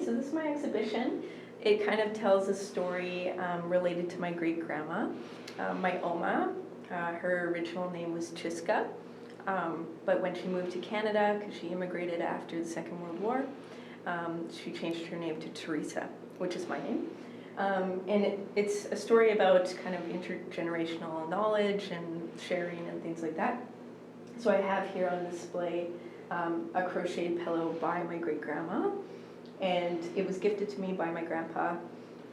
so this is my exhibition. It kind of tells a story related to my great-grandma, my Oma. Her original name was Chiska, but when she moved to Canada, because she immigrated after the Second World War, she changed her name to Teresa, which is my name. And it's a story about kind of intergenerational knowledge and sharing and things like that. So I have here on display a crocheted pillow by my great-grandma, and it was gifted to me by my grandpa.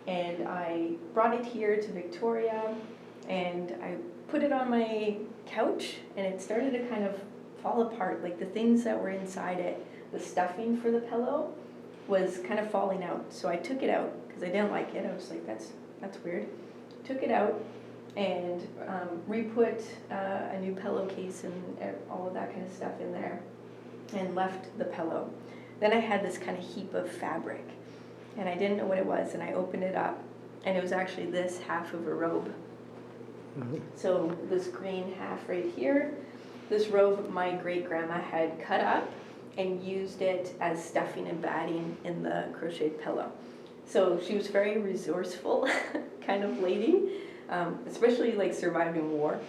And I brought it here to Victoria, and I put it on my couch, and it started to kind of fall apart. Like the things that were inside it, the stuffing for the pillow, was kind of falling out. So I took it out because I didn't like it. I was like, that's weird. Took it out and re-put a new pillowcase and all of that kind of stuff in there, and left the pillow. Then I had this kind of heap of fabric, and I didn't know what it was, and I opened it up, and it was actually this half of a robe. So this green half right here, this robe my great-grandma had cut up and used it as stuffing and batting in the crocheted pillow. So she was very resourceful kind of lady, especially like surviving war.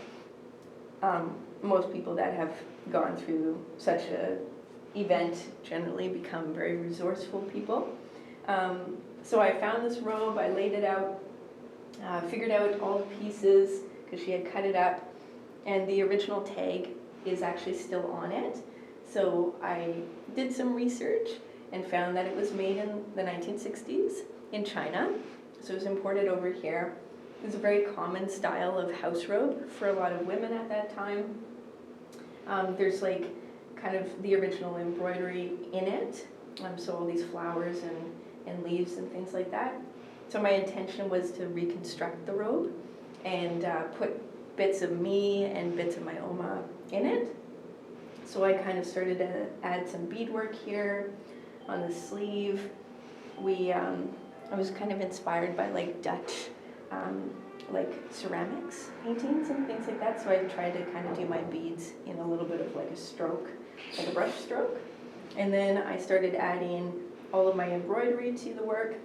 Most people that have gone through such a event generally become very resourceful people. So I found this robe, I laid it out, figured out all the pieces because she had cut it up, and the original tag is actually still on it. So I did some research and found that it was made in the 1960s in China. So it was imported over here. It was a very common style of house robe for a lot of women at that time. There's like kind of the original embroidery in it. So all these flowers and leaves and things like that. So my intention was to reconstruct the robe and put bits of me and bits of my Oma in it. So I kind of started to add some beadwork here on the sleeve. I was kind of inspired by like Dutch, like ceramics paintings and things like that. So I tried to kind of do my beads in a little bit of like a stroke, like a brush stroke. And then I started adding all of my embroidery to the work.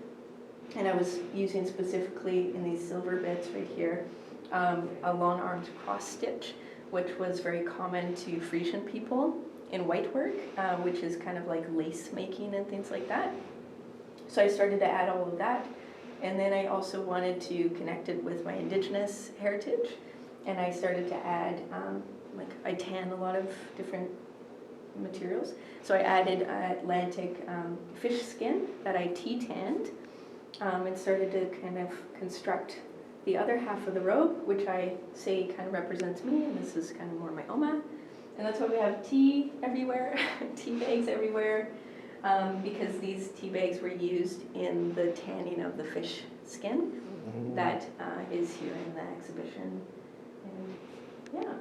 And I was using specifically in these silver bits right here, a long-armed cross stitch, which was very common to Frisian people in white work, which is kind of like lace making and things like that. So I started to add all of that. And then I also wanted to connect it with my indigenous heritage. And I started to add, like I tan a lot of different materials. So I added Atlantic fish skin that I tea tanned, and started to kind of construct the other half of the robe, which I say kind of represents me, and this is kind of more my Oma. And that's why we have tea everywhere, tea bags everywhere, because these tea bags were used in the tanning of the fish skin that is here in the exhibition. And yeah.